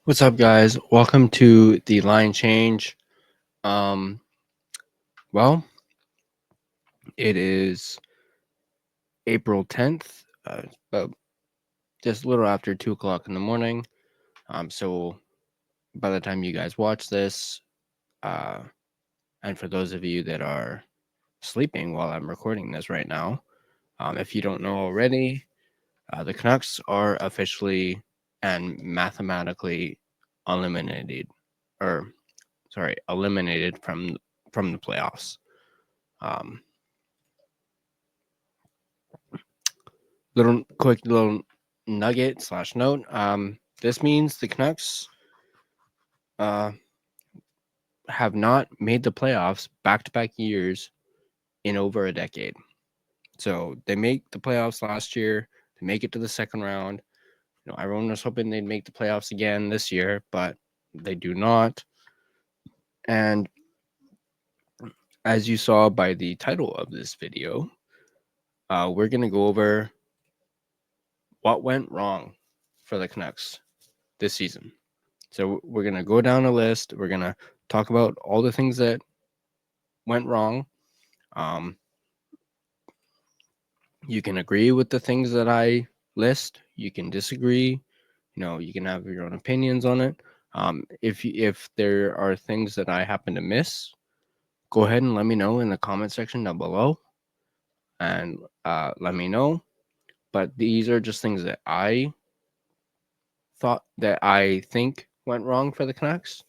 What's up, guys? Welcome to the line change. Um, well, it is April 10th, about just a little after 2 o'clock in the morning. So by the time you guys watch this, uh, and for those of you that are sleeping while I'm recording this right now, if you don't know already, the Canucks are officially and mathematically eliminated, or eliminated from the playoffs. Um, little nugget / note. This means the Canucks uh, have not made the playoffs back-to-back years in over a decade. So they make the playoffs last year. They make it to the second round. Everyone was hoping they'd make the playoffs again this year, but they do not. And as you saw by the title of this video, we're going to go over what went wrong for the Canucks this season. So we're going to go down a list. We're going to talk about all the things that went wrong. You can agree with the things that I list. You can disagree. You can have your own opinions on it. If there are things that I happen to miss, go ahead and let me know in the comment section down below, and let me know. But these are just things that I think went wrong for the Canucks.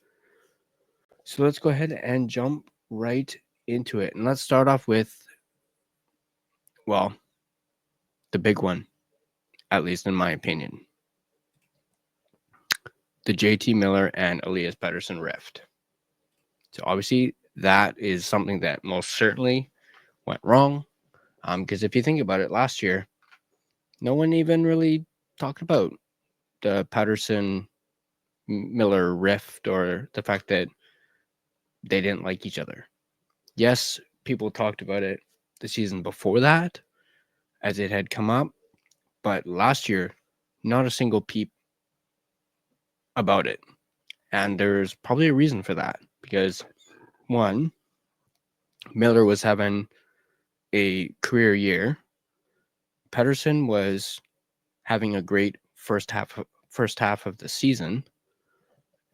So let's go ahead and jump right into it. And let's start off with, well, the big one, at least in my opinion. The JT Miller and Elias Pettersson rift. So obviously that is something that most certainly went wrong. Because if you think about it, last year, no one even really talked about the Pettersson Miller rift or the fact that they didn't like each other. Yes, people talked about it the season before that as it had come up, but last year, not a single peep about it. And there's probably a reason for that because, one, Miller was having a career year. Pettersson was having a great first half of the season,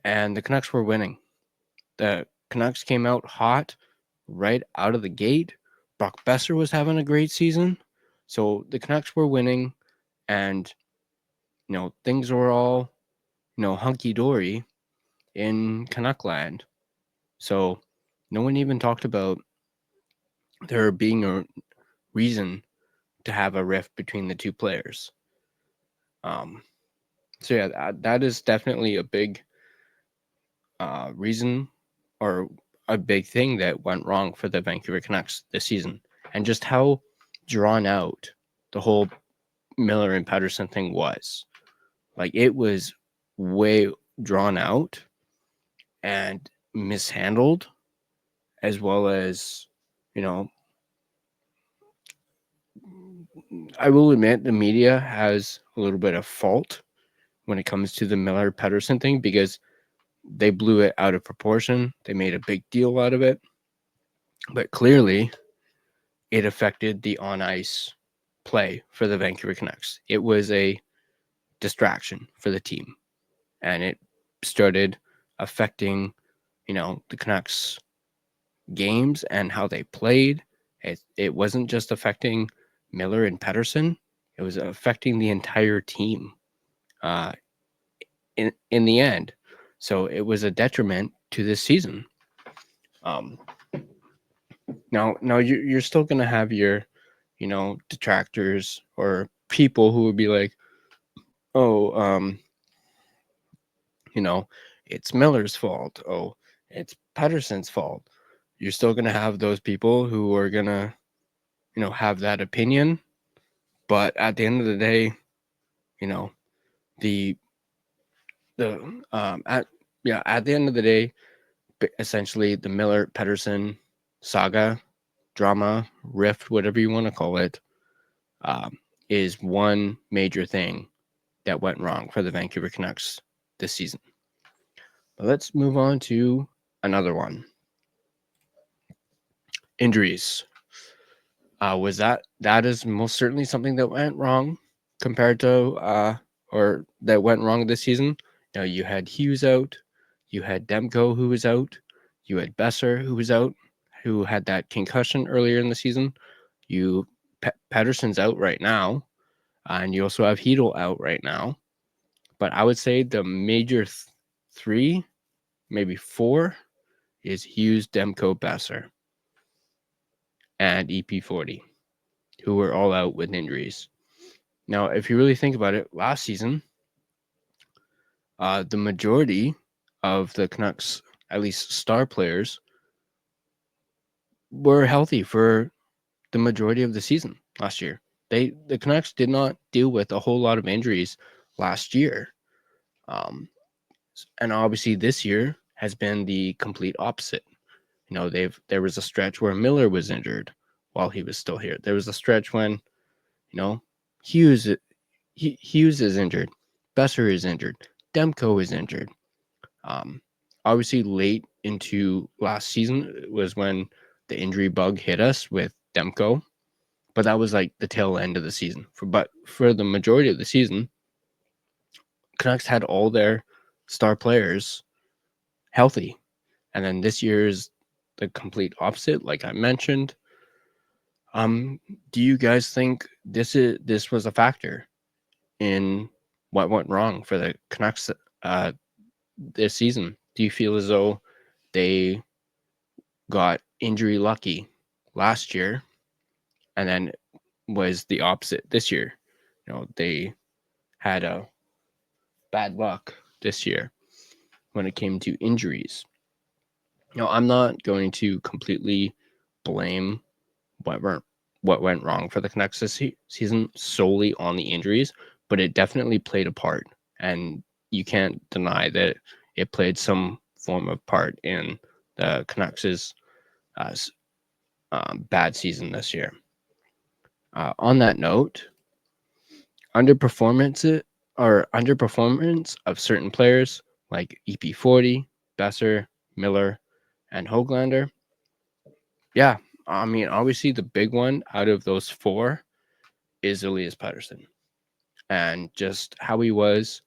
and the Canucks were winning. The Canucks came out hot right out of the gate. Brock Besser was having a great season, so the Canucks were winning, and things were all hunky dory in Canuckland. So no one even talked about there being a reason to have a rift between the two players. So yeah, that is definitely a big reason or a big thing that went wrong for the Vancouver Canucks this season, and just how drawn out the whole Miller and Pettersson thing was. Like, it was way drawn out and mishandled, as well as, I will admit the media has a little bit of fault when it comes to the Miller Pettersson thing because they blew it out of proportion. They made a big deal out of it. But clearly, it affected the on ice play for the Vancouver Canucks. It was a distraction for the team, and it started affecting, the Canucks games and how they played. It wasn't just affecting Miller and Pettersson, it was affecting the entire team in the end. So it was a detriment to this season. Now you're still gonna have your, detractors or people who would be like, oh, it's Miller's fault. Oh, it's Pettersson's fault. You're still gonna have those people who are gonna, have that opinion. But at the end of the day, the at the end of the day, essentially the Miller Pettersson saga, drama, rift, whatever you want to call it, is one major thing that went wrong for the Vancouver Canucks this season. Let's move on to another one. Injuries. That is most certainly something that went wrong compared to or that went wrong this season. You had Hughes out, you had Demko who was out, you had Besser who was out, who had that concussion earlier in the season. Pedersen's out right now, and you also have Hedel out right now. But I would say the major three, maybe four, is Hughes, Demko, Besser, and EP40, who were all out with injuries. Now, if you really think about it, last season, the majority of the Canucks, at least star players, were healthy for the majority of the season last year. The Canucks did not deal with a whole lot of injuries last year. And obviously this year has been the complete opposite. There was a stretch where Miller was injured while he was still here. There was a stretch when, Hughes is injured, Besser is injured, Demko is injured. Obviously late into last season was when the injury bug hit us with Demko, but that was like the tail end of the season. For the majority of the season, Canucks had all their star players healthy. And then this year's the complete opposite, like I mentioned. Do you guys think this was a factor in what went wrong for the Canucks this season? Do you feel as though they got injury lucky last year and then was the opposite this year? They had a bad luck this year when it came to injuries. I'm not going to completely blame what went wrong for the Canucks this season solely on the injuries, but it definitely played a part, and you can't deny that it played some form of part in the Canucks' bad season this year. On that note, underperformance of certain players like EP40, Besser, Miller, and Höglander. Yeah, I mean, obviously the big one out of those four is Elias Pettersson, and just how he was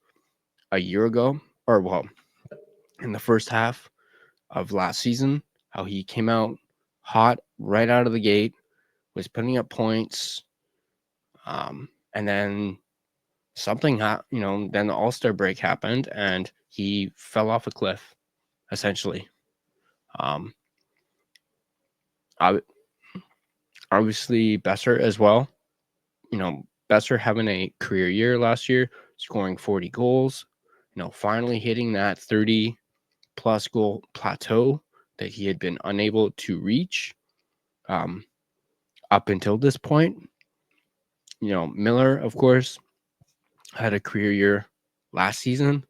a year ago, or well, in the first half of last season, how he came out hot right out of the gate, was putting up points, and then something happened. Then the All-Star break happened, and he fell off a cliff, essentially. Obviously Besser as well. Besser having a career year last year, scoring 40 goals, finally hitting that 30 plus goal plateau that he had been unable to reach up until this point. Miller, of course, had a career year last season,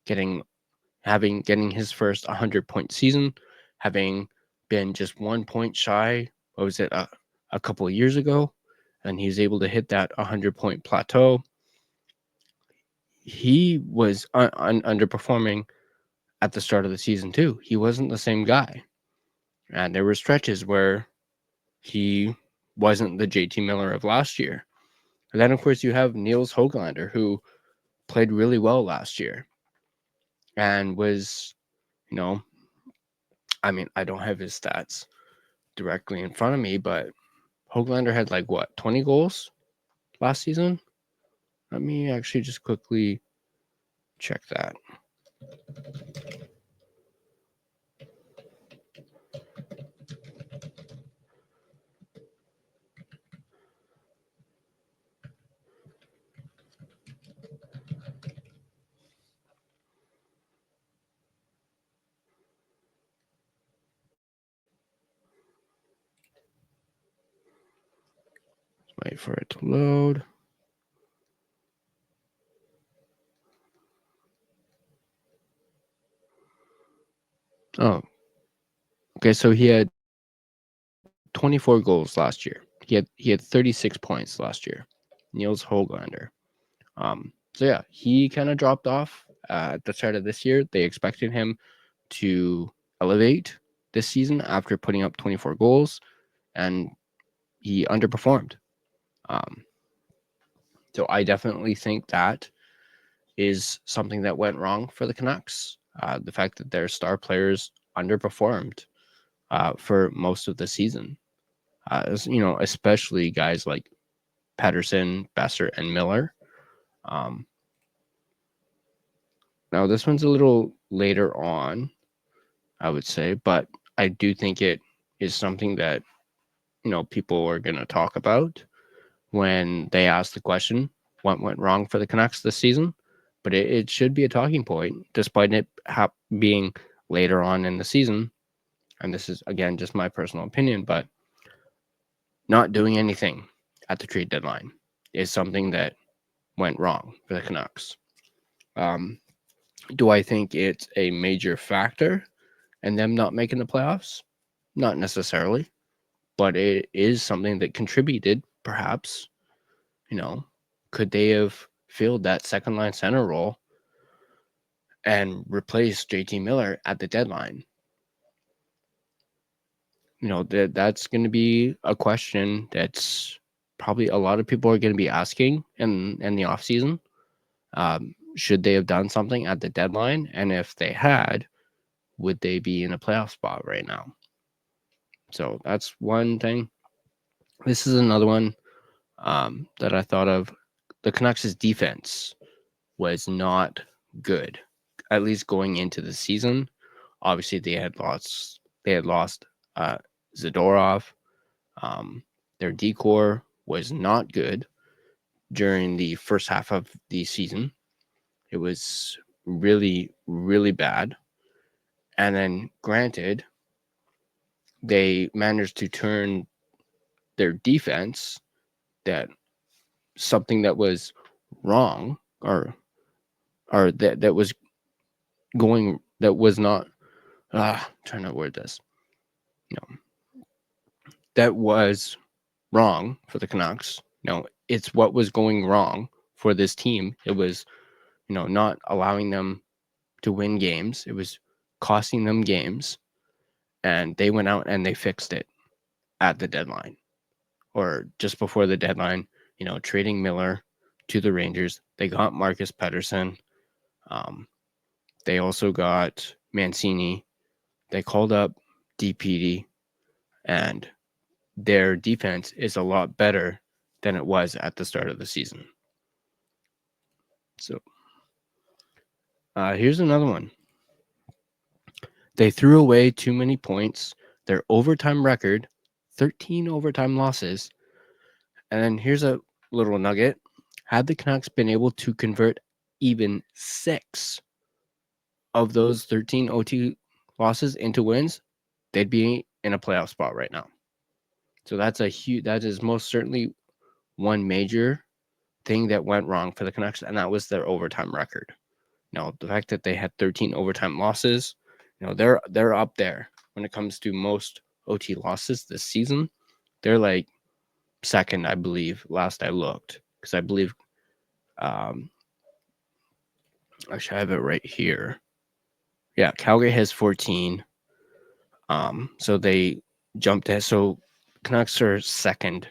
getting his first 100-point season, having been just 1 point shy. What was it, a couple of years ago? And he was able to hit that 100-point plateau. He was underperforming at the start of the season too. He wasn't the same guy. And there were stretches where he wasn't the JT Miller of last year. And then, of course, you have Nils Höglander, who played really well last year and was, I mean, I don't have his stats directly in front of me, but Höglander had 20 goals last season? Let me actually just quickly check that. Wait for it to load. Oh, okay. So he had 24 goals last year. He had 36 points last year. Nils Höglander. So yeah, he kind of dropped off at the start of this year. They expected him to elevate this season after putting up 24 goals, and he underperformed. So I definitely think that is something that went wrong for the Canucks. The fact that their star players underperformed for most of the season, especially guys like Pettersson, Besser, and Miller. Now, this one's a little later on, I would say, but I do think it is something that, people are going to talk about when they ask the question, what went wrong for the Canucks this season? But it should be a talking point, despite it being later on in the season. And this is, again, just my personal opinion, but not doing anything at the trade deadline is something that went wrong for the Canucks. Do I think it's a major factor in them not making the playoffs? Not necessarily, but it is something that contributed, perhaps. Could they have filled that second line center role and replaced JT Miller at the deadline? That's going to be a question that's probably a lot of people are going to be asking in the offseason. Should they have done something at the deadline? And if they had, would they be in a playoff spot right now? So that's one thing. This is another one that I thought of. The Canucks' defense was not good, at least going into the season. Obviously, they had lost Zadorov. Their decor was not good during the first half of the season. It was really, really bad. And then, granted, they managed to turn their defense, that something that was wrong or that was going, that was not trying to word this, that was wrong for the Canucks. It's what was going wrong for this team. It was, not allowing them to win games. It was costing them games, and they went out and they fixed it at the deadline, or just before the deadline. Trading Miller to the Rangers. They got Marcus Pettersson. They also got Mancini. They called up Petey, and their defense is a lot better than it was at the start of the season. So here's another one. They threw away too many points. Their overtime record, 13 overtime losses. And then here's a little nugget. Had the Canucks been able to convert even 6 of those 13 OT losses into wins, they'd be in a playoff spot right now. So that is most certainly one major thing that went wrong for the Canucks, and that was their overtime record. The fact that they had 13 overtime losses, they're up there when it comes to most OT losses this season. They're like second, I believe, last I looked, because I believe I should have it right here. Yeah, Calgary has 14. So they jumped ahead. So Canucks are second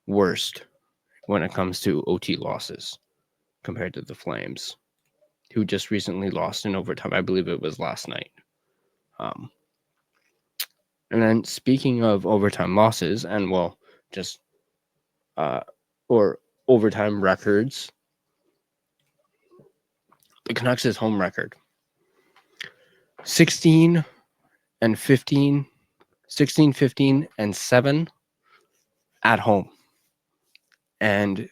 worst when it comes to OT losses compared to the Flames, who just recently lost in overtime. I believe it was last night. And then speaking of overtime losses, and or overtime records, the Canucks' home record, 16 and 15, 16, 15, and 7 at home. And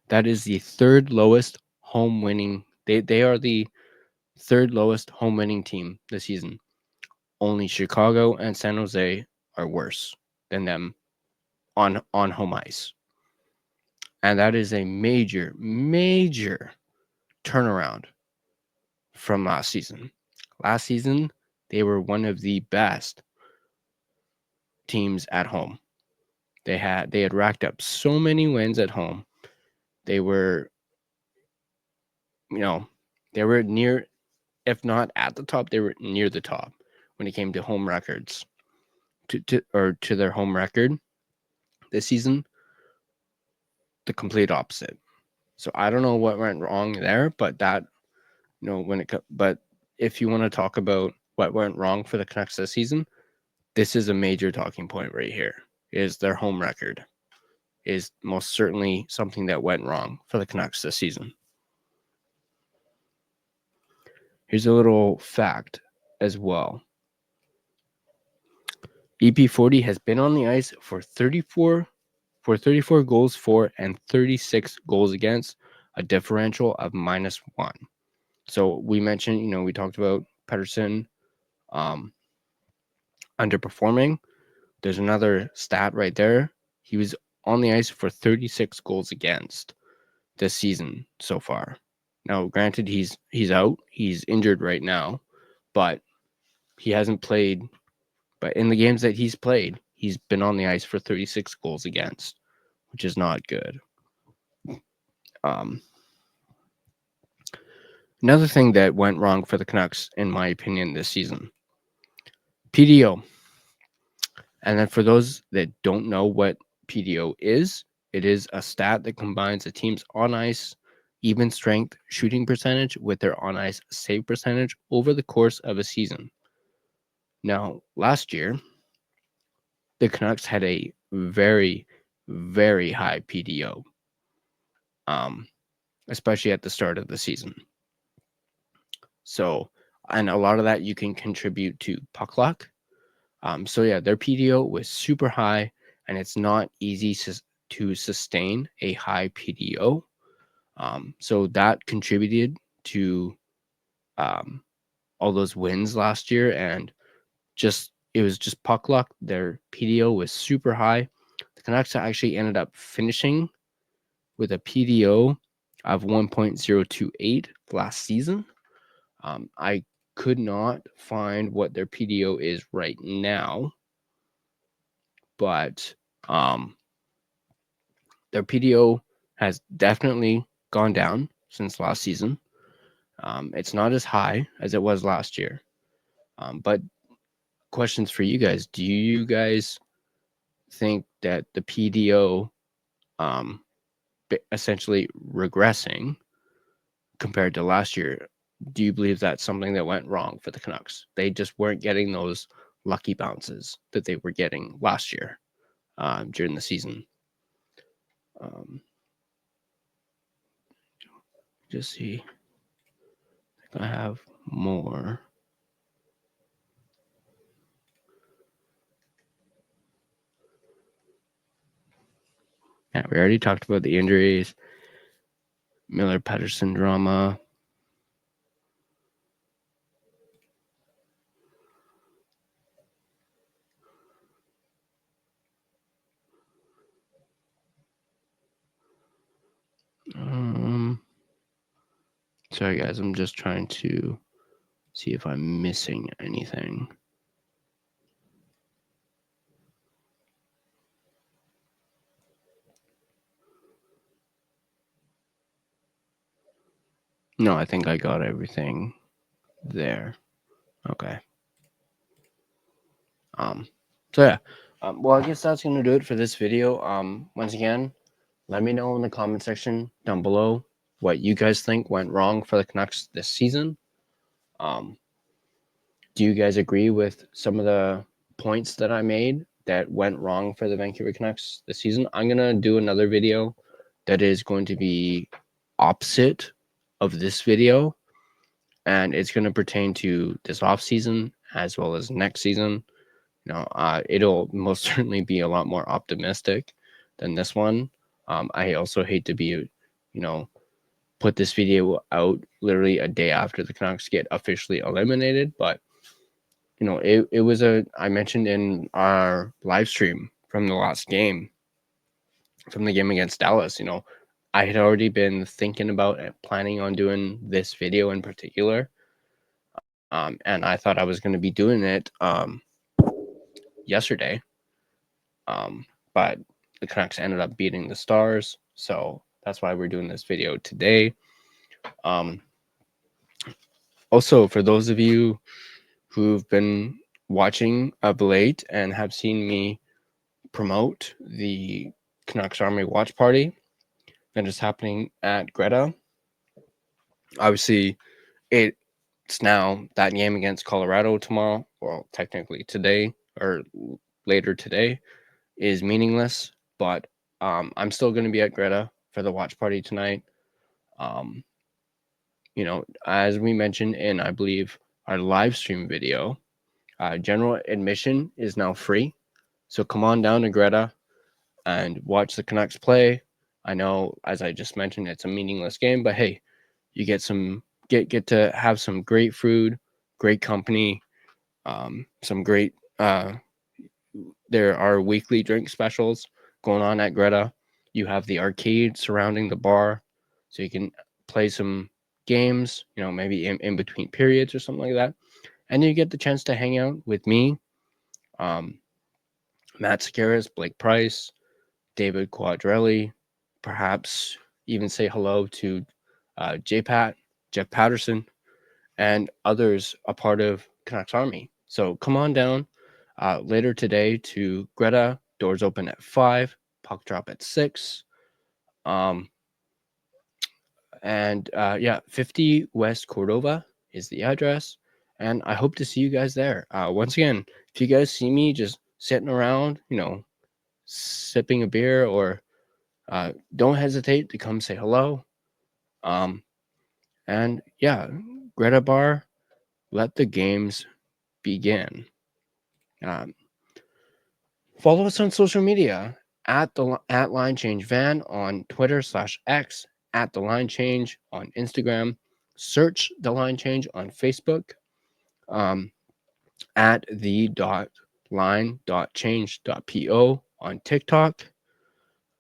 that is the third lowest home winning. They are the third lowest home winning team this season. Only Chicago and San Jose are worse than them on home ice. And that is a major, major turnaround from last season. Last season, they were one of the best teams at home. They had racked up so many wins at home. They were, they were near if not at the top, they were near the top when it came to home records, to their home record this season. The complete opposite. So I don't know what went wrong there, but that, but if you want to talk about what went wrong for the Canucks this season, this is a major talking point right here. Is their home record is most certainly something that went wrong for the Canucks this season. Here's a little fact as well. EP40 has been on the ice for 34 goals for and 36 goals against, a differential of -1. So we mentioned, we talked about Pettersson underperforming. There's another stat right there. He was on the ice for 36 goals against this season so far. Now, granted, he's out. He's injured right now, but he hasn't played. But in the games that he's played, he's been on the ice for 36 goals against, which is not good. Another thing that went wrong for the Canucks, in my opinion, this season, PDO. And then for those that don't know what PDO is, it is a stat that combines a team's on-ice even strength shooting percentage with their on-ice save percentage over the course of a season. Now, last year, the Canucks had a very, very high PDO, especially at the start of the season. So, and a lot of that you can contribute to puck luck. So yeah, their PDO was super high, and it's not easy to sustain a high PDO. So that contributed to all those wins last year, and it was just puck luck. Their PDO was super high. The Canucks actually ended up finishing with a PDO of 1.028 last season. I could not find what their PDO is right now, but their PDO has definitely gone down since last season. It's not as high as it was last year. But questions for you guys. Do you guys think that the PDO essentially regressing compared to last year? Do you believe that's something that went wrong for the Canucks? They just weren't getting those lucky bounces that they were getting last year during the season. Just see. I think I have more. Yeah, we already talked about the injuries. Miller Pettersson drama. Sorry guys, I'm just trying to see if I'm missing anything. No, I think I got everything there. Okay. So yeah. Well, I guess that's gonna do it for this video. Once again, let me know in the comment section down below what you guys think went wrong for the Canucks this season. Do you guys agree with some of the points that I made that went wrong for the Vancouver Canucks this season? I'm gonna do another video that is going to be opposite of this video, and it's going to pertain to this off season as well as next season. It'll most certainly be a lot more optimistic than this one. I also hate to be, put this video out literally a day after the Canucks get officially eliminated, but it was I mentioned in our live stream from the last game, from the game against Dallas, I had already been thinking about and planning on doing this video in particular. And I thought I was going to be doing it yesterday. But the Canucks ended up beating the Stars. So that's why we're doing this video today. Also, for those of you who've been watching of late and have seen me promote the Canucks Army Watch Party that is happening at Greta, obviously it's now that game against Colorado tomorrow, well, technically today or later today, is meaningless, but I'm still going to be at Greta for the watch party tonight. As we mentioned in, I believe, our live stream video, general admission is now free. So come on down to Greta and watch the Canucks play. I know, as I just mentioned, it's a meaningless game, but hey, you get to have some great food, great company, some great. There are weekly drink specials going on at Greta. You have the arcade surrounding the bar, so you can play some games. Maybe in between periods or something like that, and you get the chance to hang out with me, Matt Sekeres, Blake Price, David Quadrelli, perhaps even say hello to Jeff Patterson, and others a part of Canucks Army. So come on down later today to Greta. Doors open at 5, puck drop at 6. And 50 West Cordova is the address. And I hope to see you guys there. Once again, if you guys see me just sitting around, sipping a beer, or don't hesitate to come say hello. And yeah, Greta Bar, let the games begin. Follow us on social media at Line Change Van on Twitter /X, at the Line Change on Instagram. Search the Line Change on Facebook, at the.line.change.po on TikTok.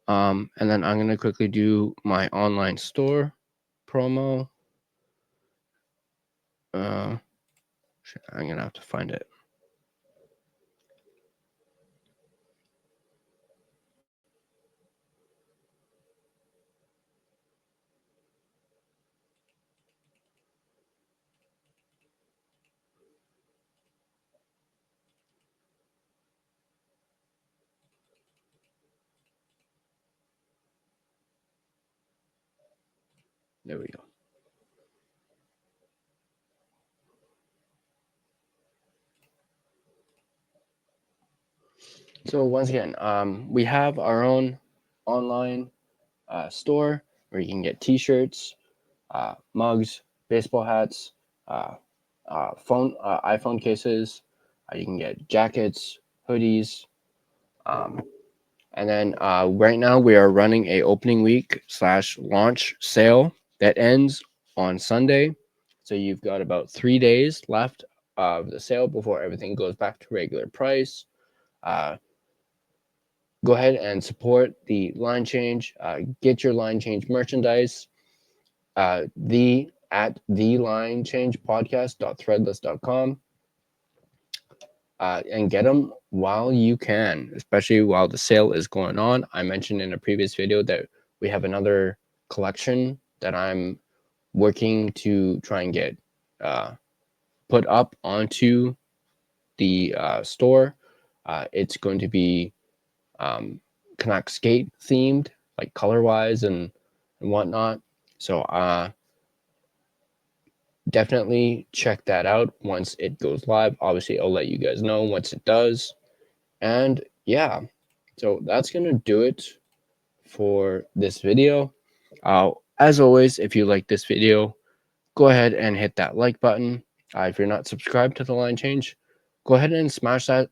And then I'm going to quickly do my online store promo. I'm going to have to find it. There we go. So once again, we have our own online store where you can get T-shirts, mugs, baseball hats, iPhone cases. You can get jackets, hoodies, and then right now we are running a opening week /launch sale that ends on Sunday. So you've got about 3 days left of the sale before everything goes back to regular price. Go ahead and support the Line Change. Get your Line Change merchandise. At the Line Change podcast.threadless.com. And get them while you can, especially while the sale is going on. I mentioned in a previous video that we have another collection that I'm working to try and get put up onto the store. It's going to be Canuck skate themed, like color wise and whatnot. So definitely check that out once it goes live. Obviously, I'll let you guys know once it does. And yeah, so that's going to do it for this video. As always, if you like this video, go ahead and hit that like button. If you're not subscribed to the Line Change, go ahead and smash that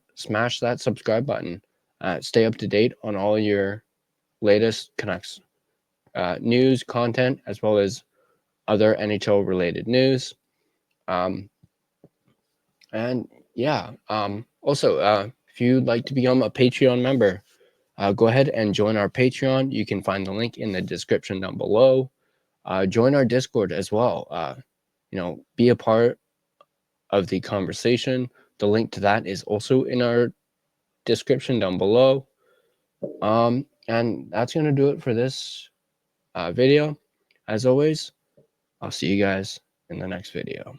subscribe button. Stay up to date on all your latest Canucks news, content, as well as other NHL related news. And yeah, also, if you'd like to become a Patreon member, go ahead and join our Patreon. You can find the link in the description down below. Join our Discord as well. Be a part of the conversation. The link to that is also in our description down below. And that's going to do it for this video. As always, I'll see you guys in the next video.